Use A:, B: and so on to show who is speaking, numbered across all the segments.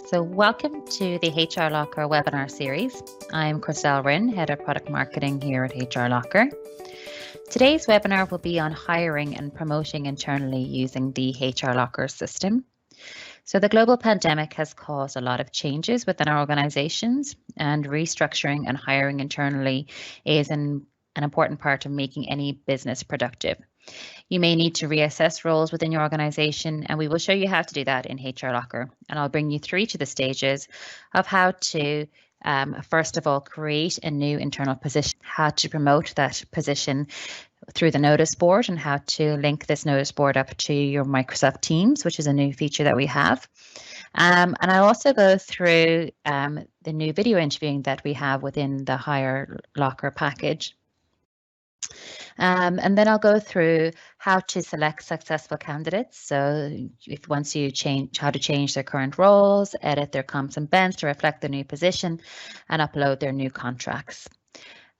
A: So welcome to the HRLocker webinar series. I'm Chriselle Rinn, Head of Product Marketing here at HRLocker. Today's webinar will be on hiring and promoting internally using the HRLocker system. So the global pandemic has caused a lot of changes within our organizations, and restructuring and hiring internally is an important part of making any business productive. You may need to reassess roles within your organization, and we will show you how to do that in HRLocker. And I'll bring you through to the stages of how to, first of all, create a new internal position, how to promote that position through the notice board, and how to link this notice board up to your Microsoft Teams, which is a new feature that we have. And I'll also go through the new video interviewing that we have within the HRLocker package. And then I'll go through how to select successful candidates. So once you change how to change their current roles, edit their comps and bents to reflect their new position, and upload their new contracts.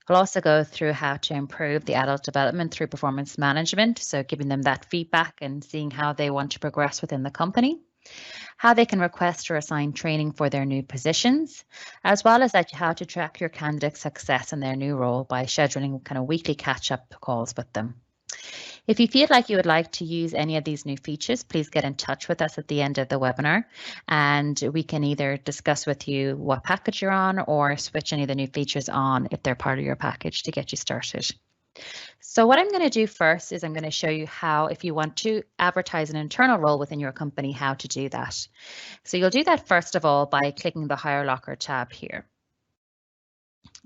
A: I'll also go through how to improve the adult development through performance management. So giving them that feedback and seeing how they want to progress within the company. How they can request or assign training for their new positions, as well as how to track your candidate's success in their new role by scheduling kind of weekly catch-up calls with them. If you feel like you would like to use any of these new features, please get in touch with us at the end of the webinar, and we can either discuss with you what package you're on or switch any of the new features on if they're part of your package to get you started. So what I'm going to do first is I'm going to show you how, if you want to advertise an internal role within your company, how to do that. So you'll do that first of all by clicking the HRLocker tab here.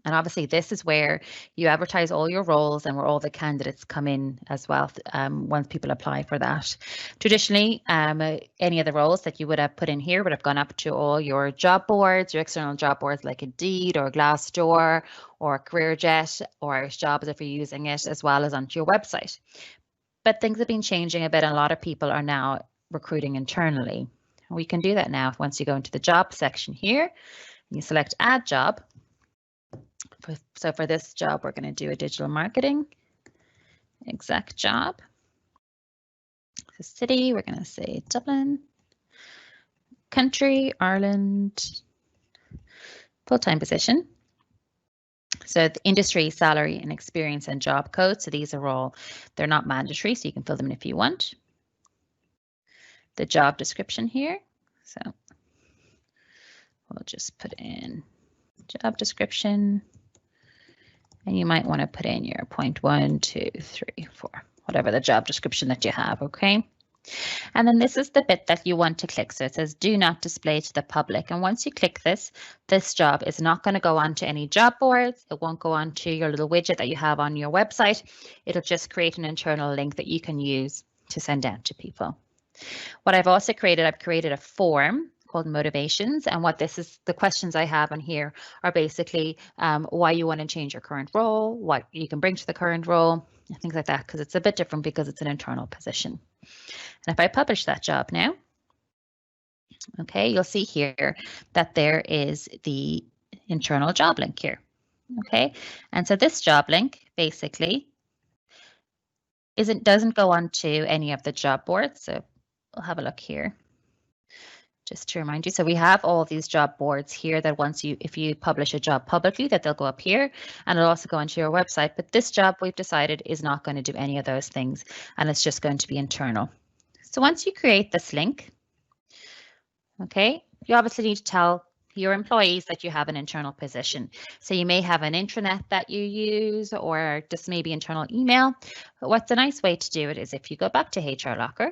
A: And obviously this is where you advertise all your roles and where all the candidates come in as well once people apply for that. Traditionally, any of the roles that you would have put in here would have gone up to all your job boards, your external job boards like Indeed or Glassdoor or CareerJet or Irish Jobs if you're using it, as well as onto your website. But things have been changing a bit, and a lot of people are now recruiting internally. We can do that now once you go into the job section here and you select Add Job. So for this job, we're going to do a digital marketing exec job. The city, we're going to say Dublin. Country, Ireland. Full-time position. So the industry, salary, and experience and job code. So these are all, they're not mandatory, so you can fill them in if you want. The job description here. So we'll just put in job description. And you might want to put in your point 1, 2, 3, 4, whatever the job description that you have, okay? And then this is the bit that you want to click. So it says do not display to the public. And once you click this, this job is not going to go onto any job boards. It won't go onto your little widget that you have on your website. It'll just create an internal link that you can use to send out to people. What I've also created, I've created a form called motivations, and what this is, the questions I have on here are basically why you want to change your current role, what you can bring to the current role, things like that, because it's a bit different because it's an internal position. And if I publish that job now, okay, you'll see here that there is the internal job link here. Okay, and so this job link basically doesn't go onto any of the job boards. So we'll have a look here. Just to remind you, so we have all these job boards here that if you publish a job publicly, that they'll go up here and it'll also go onto your website. But this job we've decided is not going to do any of those things, and it's just going to be internal. So once you create this link, okay, you obviously need to tell your employees that you have an internal position. So you may have an intranet that you use, or just maybe internal email. But what's a nice way to do it is if you go back to HRLocker.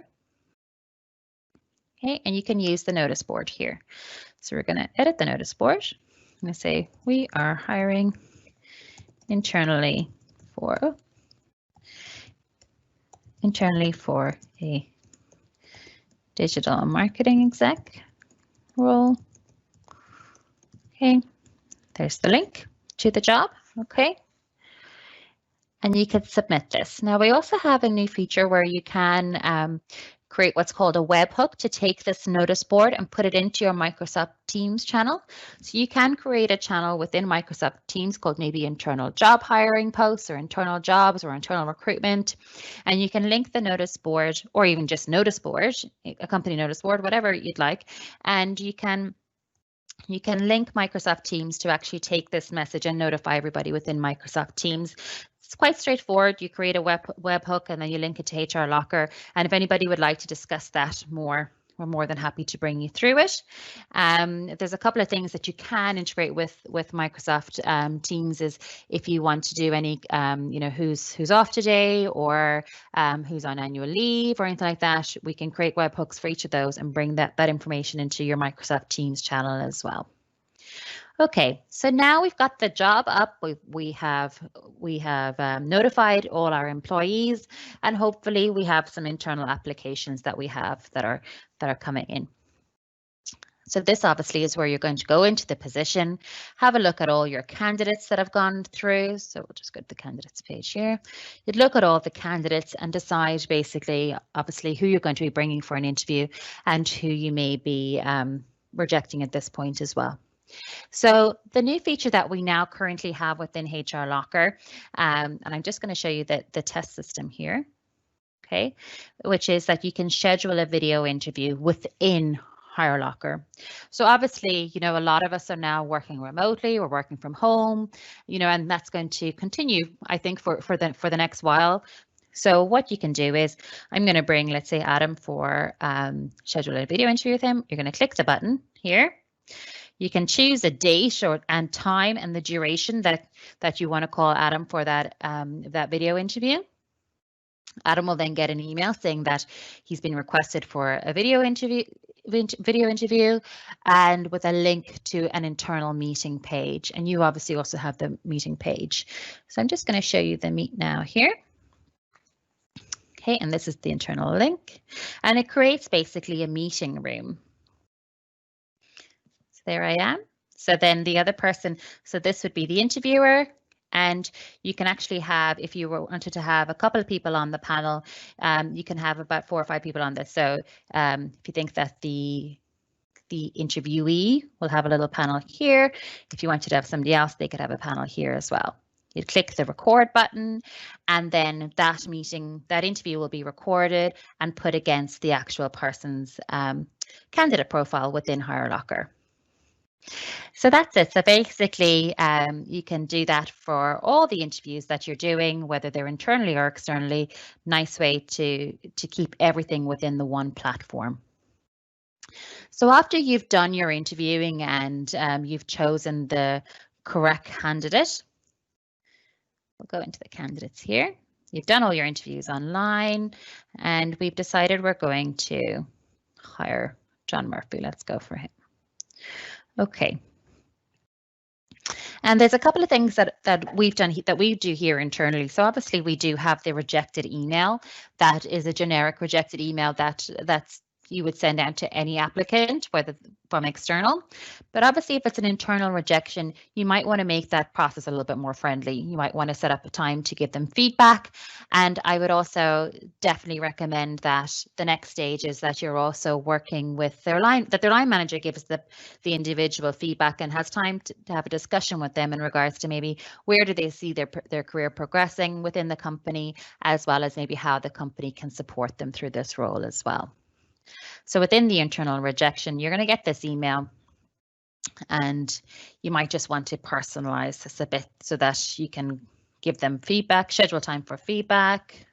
A: Okay, and you can use the notice board here. So we're going to edit the notice board. I'm going to say we are hiring internally for a digital marketing exec role. Okay, there's the link to the job. Okay, and you can submit this. Now we also have a new feature where you can create what's called a webhook to take this notice board and put it into your Microsoft Teams channel. So you can create a channel within Microsoft Teams called maybe internal job hiring posts or internal jobs or internal recruitment. And you can link the notice board, or even just notice board, a company notice board, whatever you'd like. And you can You can link Microsoft Teams to actually take this message and notify everybody within Microsoft Teams. It's quite straightforward. You create a webhook and then you link it to HRLocker. And if anybody would like to discuss that more, we're more than happy to bring you through it. There's a couple of things that you can integrate with Microsoft Teams. Is if you want to do any, who's off today, or who's on annual leave, or anything like that, we can create webhooks for each of those and bring that information into your Microsoft Teams channel as well. Okay, so now we've got the job up. We have notified all our employees, and hopefully we have some internal applications that we have that are coming in. So this obviously is where you're going to go into the position, have a look at all your candidates that have gone through. So we'll just go to the candidates page here. You'd look at all the candidates and decide basically, obviously, who you're going to be bringing for an interview and who you may be rejecting at this point as well. So the new feature that we now currently have within HRLocker, and I'm just going to show you the test system here, okay, which is that you can schedule a video interview within HRLocker. So obviously, a lot of us are now working remotely or working from home, and that's going to continue, I think, for the next while. So what you can do is, I'm going to bring, let's say, Adam for schedule a video interview with him. You're going to click the button here. You can choose a date and time and the duration that you want to call Adam for that video interview. Adam will then get an email saying that he's been requested for a video interview, and with a link to an internal meeting page. And you obviously also have the meeting page. So I'm just going to show you the meet now here. Okay, and this is the internal link, and it creates basically a meeting room. There I am. So then the other person, so this would be the interviewer, and you can actually have, if you wanted to have a couple of people on the panel, you can have about 4 or 5 people on this. So if you think that the interviewee will have a little panel here, if you wanted to have somebody else, they could have a panel here as well. You'd click the record button, and then that interview will be recorded and put against the actual person's candidate profile within HRLocker. So that's it. So basically, you can do that for all the interviews that you're doing, whether they're internally or externally. Nice way to keep everything within the one platform. So after you've done your interviewing and you've chosen the correct candidate, we'll go into the candidates here. You've done all your interviews online, and we've decided we're going to hire John Murphy. Let's go for him. Okay. And there's a couple of things that we've done, that we do here internally. So obviously we do have the rejected email. That is a generic rejected email that's you would send out to any applicant, whether from external. But obviously, if it's an internal rejection, you might want to make that process a little bit more friendly. You might want to set up a time to give them feedback. And I would also definitely recommend that the next stage is that you're also working with their line manager gives the individual feedback and has time to have a discussion with them in regards to maybe where do they see their career progressing within the company, as well as maybe how the company can support them through this role as well. So within the internal rejection, you're going to get this email, and you might just want to personalize this a bit so that you can give them feedback, schedule time for feedback,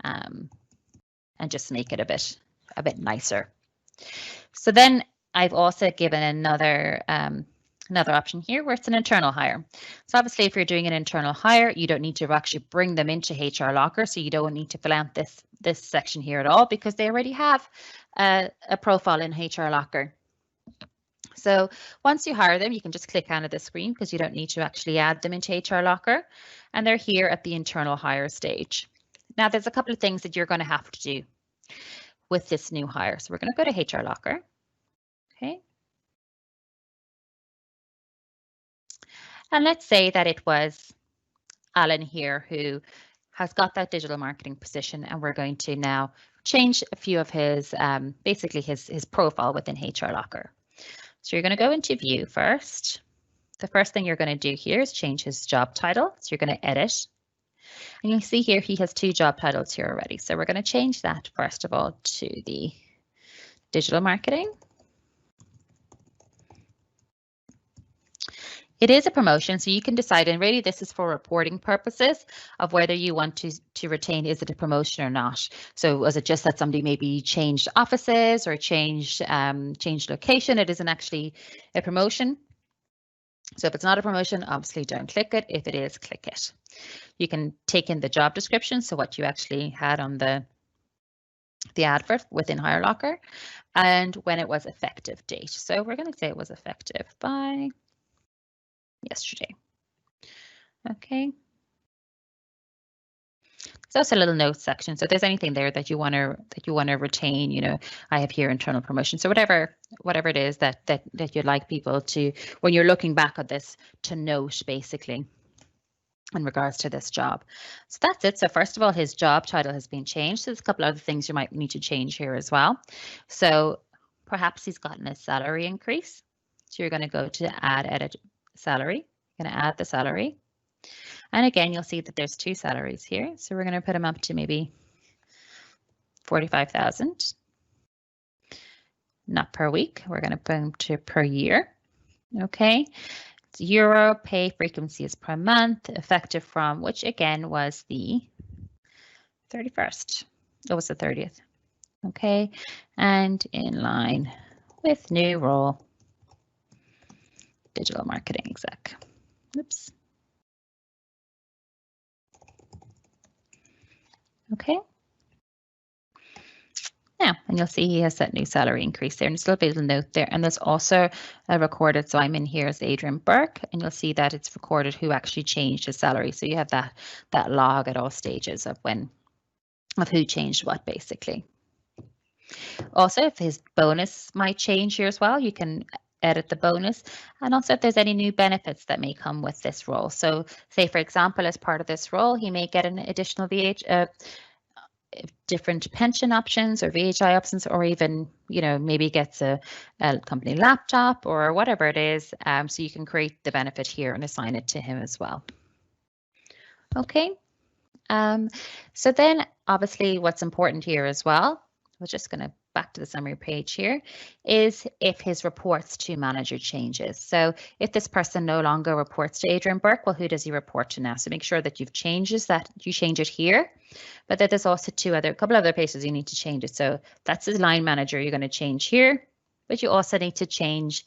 A: and just make it a bit nicer. So then I've also given another option here where it's an internal hire. So obviously, if you're doing an internal hire, you don't need to actually bring them into HRLocker, so you don't need to fill out this section here at all, because they already have a profile in HRLocker. So once you hire them, you can just click onto the screen because you don't need to actually add them into HRLocker, and they're here at the internal hire stage. Now, there's a couple of things that you're going to have to do with this new hire. So we're going to go to HRLocker. Okay. And let's say that it was Alan here who has got that digital marketing position, and we're going to now change a few of his, basically his profile within HRLocker. So you're going to go into view first. The first thing you're going to do here is change his job title. So you're going to edit. And you'll see here he has 2 job titles here already. So we're going to change that first of all to the digital marketing. It is a promotion, so you can decide, and really this is for reporting purposes of whether you want to retain, is it a promotion or not. So was it just that somebody maybe changed offices or changed location? It isn't actually a promotion. So if it's not a promotion, obviously don't click it. If it is, click it. You can take in the job description, so what you actually had on the advert within HRLocker, and when it was effective date. So we're going to say it was effective by yesterday. Okay. So it's a little notes section. So if there's anything there that you want to retain, you know, I have here internal promotion. So whatever it is that you'd like people to, when you're looking back at this, to note basically in regards to this job. So that's it. So first of all, his job title has been changed. So there's a couple other things you might need to change here as well. So perhaps he's gotten a salary increase. So you're going to go to add edit salary. You're going to add the salary. And again, you'll see that there's two salaries here. So we're going to put him up to maybe 45,000. Not per week. We're going to put him to per year. Okay. It's euro, pay frequency is per month, effective from, which again was the 31st. It was the 30th. Okay. And in line with new role, digital marketing exec. Oops. Okay. Now, and you'll see he has that new salary increase there, and there's a little bit of a note there. And there's also a recorded, so I'm in here as Adrian Burke, and you'll see that it's recorded who actually changed his salary. So you have that log at all stages of who changed what, basically. Also, if his bonus might change here as well, you can edit the bonus, and also if there's any new benefits that may come with this role. So say, for example, as part of this role, he may get an additional different pension options or VHI options, or even, you know, maybe gets a company laptop or whatever it is. So you can create the benefit here and assign it to him as well. Okay. So then obviously what's important here as well, we're just going to back to the summary page here, is if his reports to manager changes. So if this person no longer reports to Adrian Burke, well, who does he report to now? So make sure that you change it here, but that there's also a couple other places you need to change it. So that's his line manager, you're going to change here, but you also need to change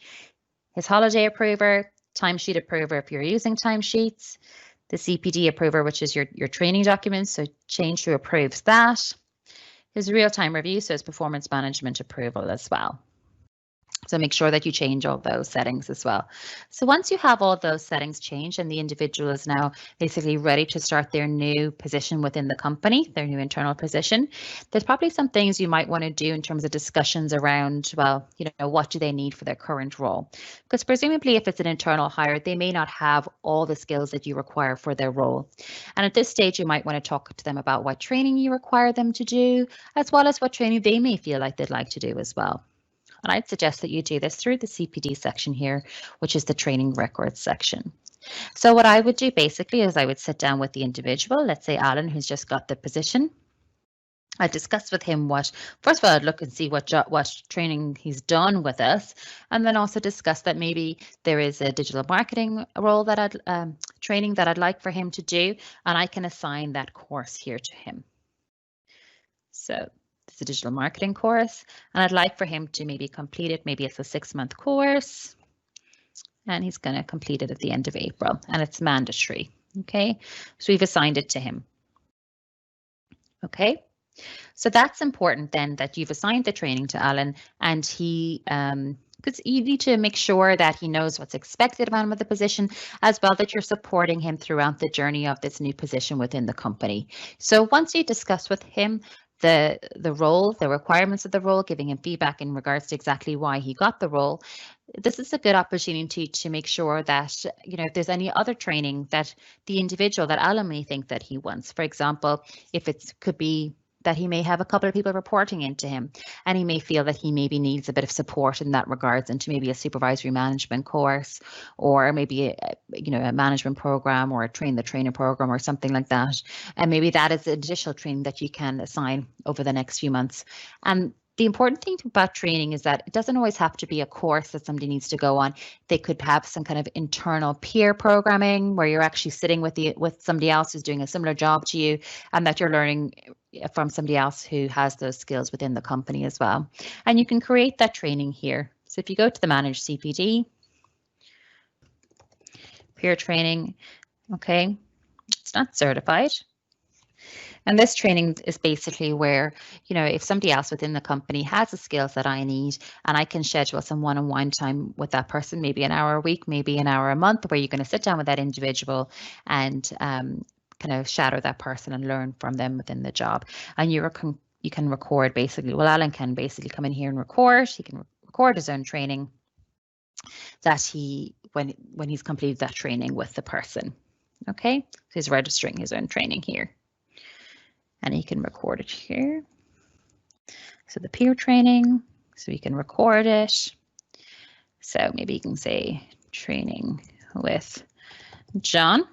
A: his holiday approver, timesheet approver if you're using timesheets, the CPD approver, which is your training documents. So change who approves that. His real-time review, so his performance management approval as well. So make sure that you change all those settings as well. So once you have all those settings changed and the individual is now basically ready to start their new position within the company, their new internal position, there's probably some things you might want to do in terms of discussions around, well, you know, what do they need for their current role? Because presumably if it's an internal hire, they may not have all the skills that you require for their role. And at this stage, you might want to talk to them about what training you require them to do, as well as what training they may feel like they'd like to do as well. And I'd suggest that you do this through the CPD section here, which is the training records section. So what I would do basically is I would sit down with the individual, let's say Alan, who's just got the position. I'd discuss with him first of all, I'd look and see what training he's done with us, and then also discuss that maybe there is a digital marketing role that training that I'd like for him to do, and I can assign that course here to him. So it's a digital marketing course, and I'd like for him to maybe complete it. Maybe it's a 6-month course, and he's going to complete it at the end of April, and it's mandatory. Okay, so we've assigned it to him. Okay, so that's important then, that you've assigned the training to Alan, and he because you need to make sure that he knows what's expected of him with the position, as well that you're supporting him throughout the journey of this new position within the company. So once you discuss with him the role, the requirements of the role, giving him feedback in regards to exactly why he got the role, this is a good opportunity to make sure that, you know, if there's any other training that the individual, that Alan may think that he wants. For example, if it could be that he may have a couple of people reporting into him, and he may feel that he maybe needs a bit of support in that regards, into maybe a supervisory management course, or maybe a management program, or a train the trainer program, or something like that. And maybe that is additional training that you can assign over the next few months. And the important thing about training is that it doesn't always have to be a course that somebody needs to go on. They could have some kind of internal peer programming where you're actually sitting with somebody else who's doing a similar job to you, and that you're learning from somebody else who has those skills within the company as well. And you can create that training here. So if you go to the Manage CPD, peer training, okay, it's not certified. And this training is basically where, if somebody else within the company has the skills that I need, and I can schedule some one-on-one time with that person, maybe an hour a week, maybe an hour a month, where you're going to sit down with that individual and kind of shadow that person and learn from them within the job. And you can record basically. Well, Alan can basically come in here and record. He can record his own training that when he's completed that training with the person. Okay, so he's registering his own training here. And he can record it here. So the peer training, so he can record it. So maybe you can say training with John.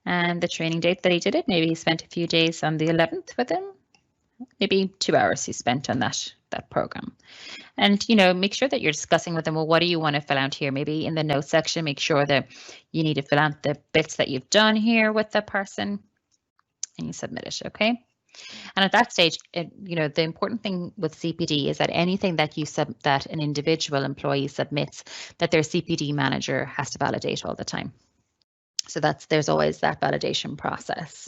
A: And the training date that he did it, maybe he spent a few days on the 11th with him. Maybe 2 hours he spent on that program. And, make sure that you're discussing with them, well, what do you want to fill out here? Maybe in the notes section, make sure that you need to fill out the bits that you've done here with the person. And you submit it, okay? And at that stage, the important thing with CPD is that anything that that an individual employee submits, that their CPD manager has to validate all the time. So there's always that validation process.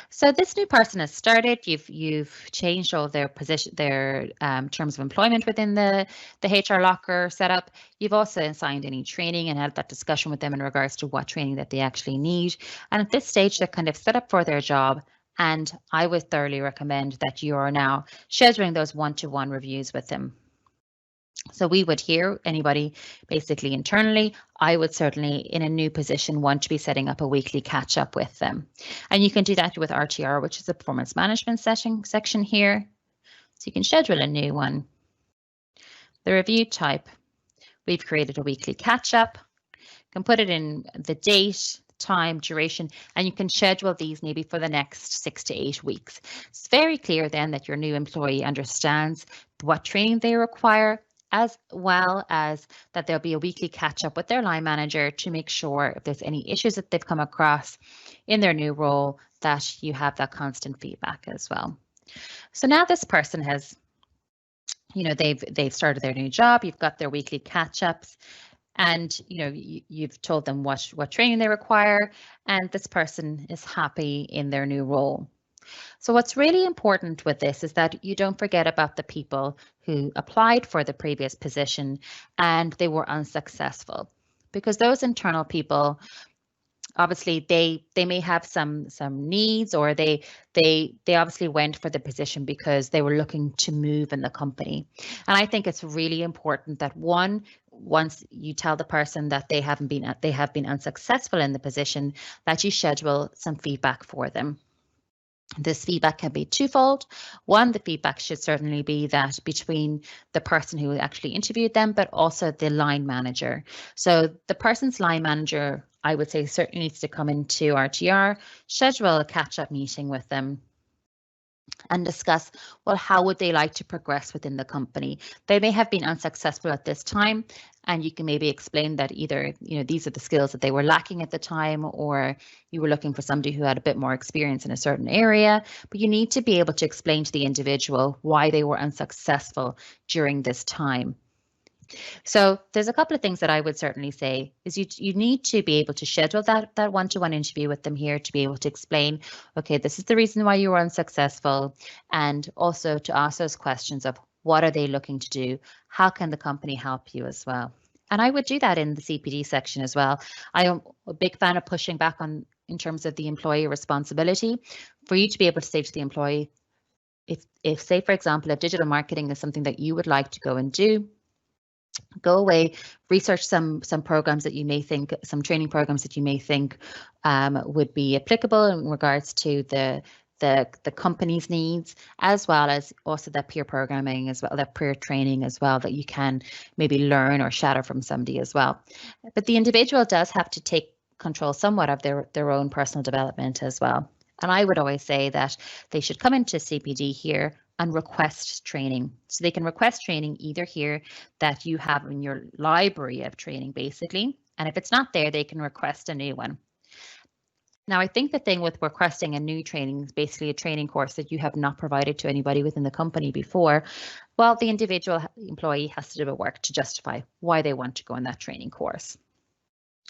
A: So this new person has started. You've changed all their position, their terms of employment within the HRLocker setup. You've also assigned any training and had that discussion with them in regards to what training that they actually need. And at this stage, they're kind of set up for their job. And I would thoroughly recommend that you are now scheduling those one-to-one reviews with them. So we would hear anybody basically internally, I would certainly in a new position want to be setting up a weekly catch up with them. And you can do that with RTR, which is the performance management section here. So you can schedule a new one. The review type, we've created a weekly catch up, can put it in the date, time, duration, and you can schedule these maybe for the next 6 to 8 weeks. It's very clear then that your new employee understands what training they require, as well as that there'll be a weekly catch up with their line manager to make sure if there's any issues that they've come across in their new role, that you have that constant feedback as well. So now this person has, they've started their new job, you've got their weekly catch ups, and you've told them what training they require, and this person is happy in their new role. So what's really important with this is that you don't forget about the people who applied for the previous position and they were unsuccessful, because those internal people, obviously they may have some needs, or they obviously went for the position because they were looking to move in the company. And I think it's really important that once you tell the person that they have been unsuccessful in the position, that you schedule some feedback for them. This feedback can be twofold. One, the feedback should certainly be that between the person who actually interviewed them, but also the line manager. So the person's line manager, I would say, certainly needs to come into RTR, schedule a catch-up meeting with them, and discuss, well, how would they like to progress within the company? They may have been unsuccessful at this time, and you can maybe explain that either, these are the skills that they were lacking at the time, or you were looking for somebody who had a bit more experience in a certain area, but you need to be able to explain to the individual why they were unsuccessful during this time. So there's a couple of things that I would certainly say is you need to be able to schedule that one-to-one interview with them here to be able to explain, okay, this is the reason why you were unsuccessful, and also to ask those questions of what are they looking to do? How can the company help you as well? And I would do that in the CPD section as well. I am a big fan of pushing back on in terms of the employee responsibility for you to be able to say to the employee, if say, for example, if digital marketing is something that you would like to go and do, go away, research some programs that you may think, some training programs that you may think would be applicable in regards to the company's needs, as well as also that peer programming as well, that peer training as well, that you can maybe learn or shadow from somebody as well. But the individual does have to take control somewhat of their own personal development as well. And I would always say that they should come into CPD here and request training. So they can request training either here that you have in your library of training, basically. And if it's not there, they can request a new one. Now, I think the thing with requesting a new training is basically a training course that you have not provided to anybody within the company before. Well, the individual employee has to do a work to justify why they want to go on that training course.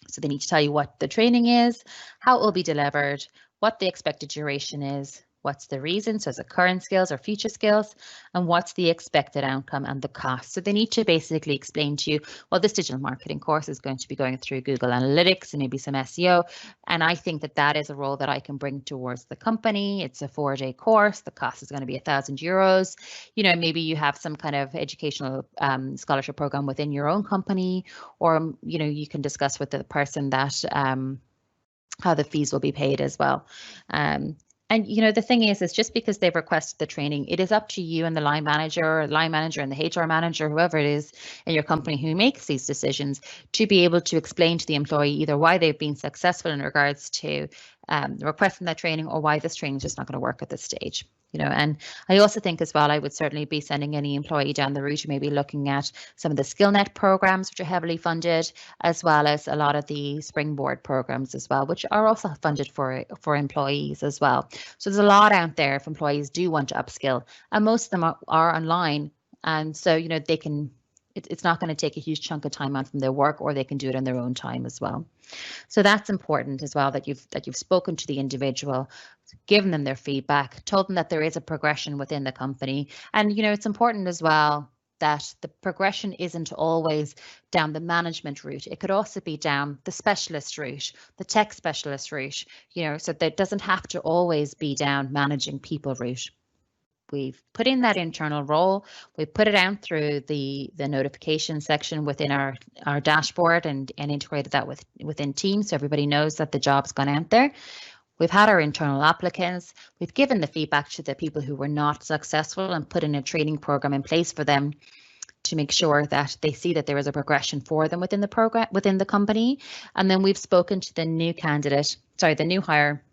A: So they need to tell you what the training is, how it will be delivered, what the expected duration is, what's the reason, so is it current skills or future skills, and what's the expected outcome and the cost. So they need to basically explain to you, well, this digital marketing course is going to be going through Google Analytics and maybe some SEO. And I think that that is a role that I can bring towards the company. It's a 4-day course. The cost is going to be €1,000. You know, maybe you have some kind of educational scholarship program within your own company, or, you know, you can discuss with the person that how the fees will be paid as well. And, you know, the thing is just because they've requested the training, it is up to you and the line manager and the HR manager, whoever it is in your company who makes these decisions, to be able to explain to the employee either why they've been successful in regards to requesting that training, or why this training is just not going to work at this stage. You know, and I also think as well, I would certainly be sending any employee down the route, maybe looking at some of the SkillNet programs, which are heavily funded, as well as a lot of the Springboard programs as well, which are also funded for employees as well. So there's a lot out there if employees do want to upskill, and most of them are online. And so, you know, they can, it's not going to take a huge chunk of time out from their work, or they can do it in their own time as well. So that's important as well, that you've spoken to the individual, given them their feedback, told them that there is a progression within the company. And, you know, it's important as well that the progression isn't always down the management route. It could also be down the specialist route, the tech specialist route, you know, so that doesn't have to always be down managing people route. We've put in that internal role. We put it out through the notification section within our dashboard and integrated that within Teams, so everybody knows that the job's gone out there. We've had our internal applicants. We've given the feedback to the people who were not successful and put in a training program in place for them to make sure that they see that there is a progression for them within the program, within the company. And then we've spoken to the new candidate, the new hire,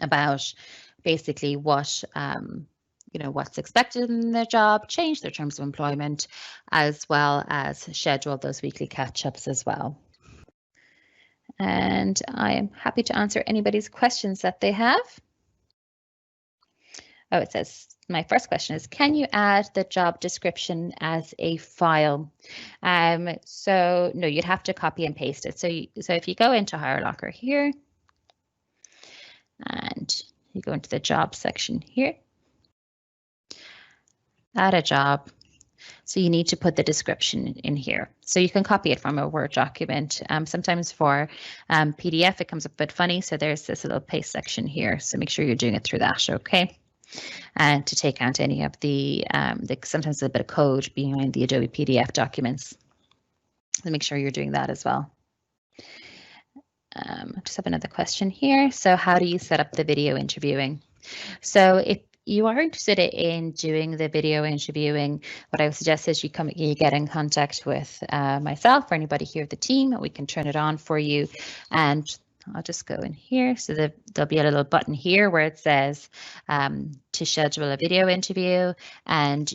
A: about basically what you know, what's expected in their job, change their terms of employment, as well as schedule those weekly catch-ups as well. And I am happy to answer anybody's questions that they have. Oh, it says, my first question is, can you add the job description as a file? So no, you'd have to copy and paste it. So if you go into HRLocker here, and you go into the job section here, add a job. So you need to put the description in here. So you can copy it from a Word document. Sometimes for PDF, it comes up a bit funny. So there's this little paste section here. So make sure you're doing it through that, okay? And to take out any of the sometimes a bit of code behind the Adobe PDF documents. So make sure you're doing that as well. Just have another question here. So how do you set up the video interviewing? So if you are interested in doing the video interviewing, what I would suggest is you get in contact with myself or anybody here at the team, and we can turn it on for you. And I'll just go in here. So there'll be a little button here where it says to schedule a video interview. And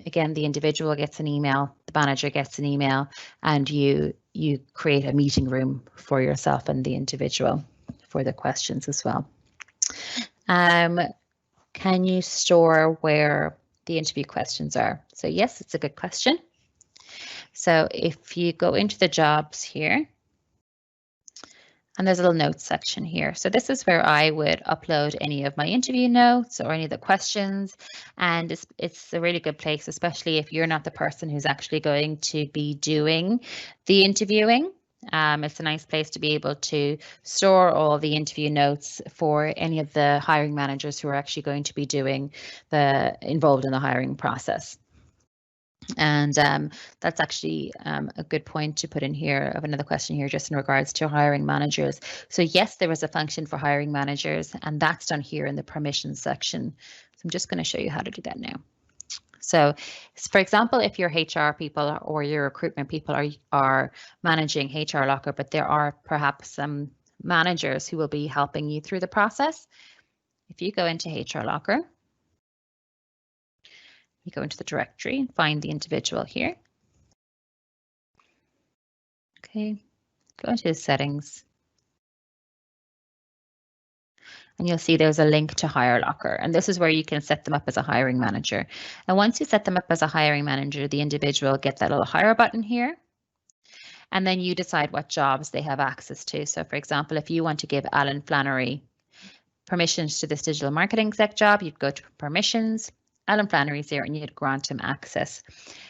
A: again, the individual gets an email, the manager gets an email, and you create a meeting room for yourself and the individual for the questions as well. Can you store where the interview questions are? So yes, it's a good question. So if you go into the jobs here, and there's a little notes section here. So this is where I would upload any of my interview notes or any of the questions. And it's a really good place, especially if you're not the person who's actually going to be doing the interviewing. It's a nice place to be able to store all the interview notes for any of the hiring managers who are actually going to be involved in the hiring process. And that's actually a good point to put in here of another question here, just in regards to hiring managers. So yes, there is a function for hiring managers, and that's done here in the permissions section. So I'm just going to show you how to do that now. So for example, if your HR people or your recruitment people are managing HRLocker, but there are perhaps some managers who will be helping you through the process. If you go into HRLocker, You go into the directory and find the individual here. Okay, go into settings. And you'll see there's a link to HRLocker, and this is where you can set them up as a hiring manager. And once you set them up as a hiring manager, the individual gets that little hire button here, and then you decide what jobs they have access to. So for example, if you want to give Alan Flannery permissions to this digital marketing exec job, you'd go to permissions, Alan Flannery's here, and you'd grant him access.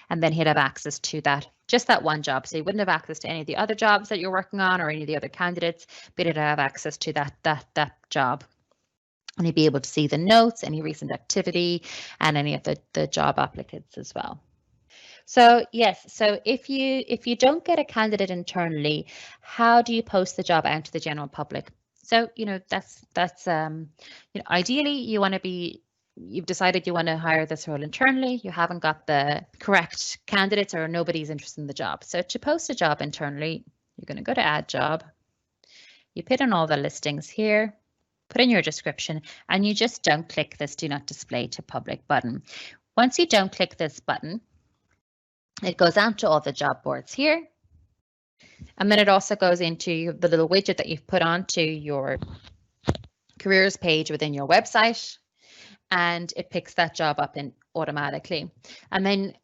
A: And then he'd have access to that, just that one job. So he wouldn't have access to any of the other jobs that you're working on or any of the other candidates, but he'd have access to that job. And he'd be able to see the notes, any recent activity, and any of the job applicants as well. So yes, so if you don't get a candidate internally, how do you post the job out to the general public? So that's ideally you've decided you want to hire this role internally. You haven't got the correct candidates or nobody's interested in the job. So to post a job internally, you're going to go to Add Job. You put in all the listings here. Put in your description, and you just don't click this Do Not Display to Public button. Once you don't click this button, it goes out to all the job boards here. And then it also goes into the little widget that you've put onto your careers page within your website, and it picks that job up automatically. And then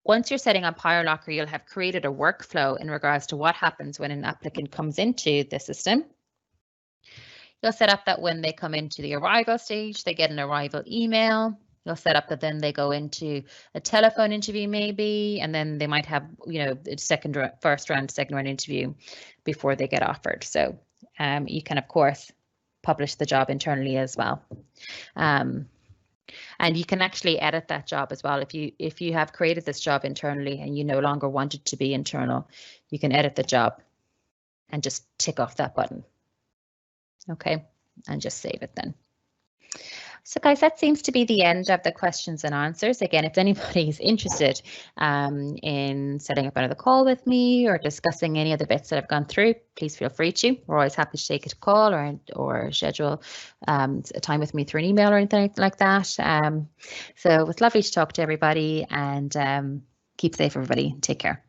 A: once you're setting up HRLocker, you'll have created a workflow in regards to what happens when an applicant comes into the system. You'll set up that when they come into the arrival stage, they get an arrival email. You'll set up that then they go into a telephone interview maybe, and then they might have, first round, second round interview before they get offered. So you can, of course, publish the job internally as well. And you can actually edit that job as well. If you have created this job internally and you no longer want it to be internal, you can edit the job and just tick off that button. Okay, and just save it then. So guys, that seems to be the end of the questions and answers. Again, if anybody's interested in setting up another call with me or discussing any of the bits that I've gone through, please feel free to. We're always happy to take a call or schedule a time with me through an email or anything like that. So it was lovely to talk to everybody, and keep safe, everybody. Take care.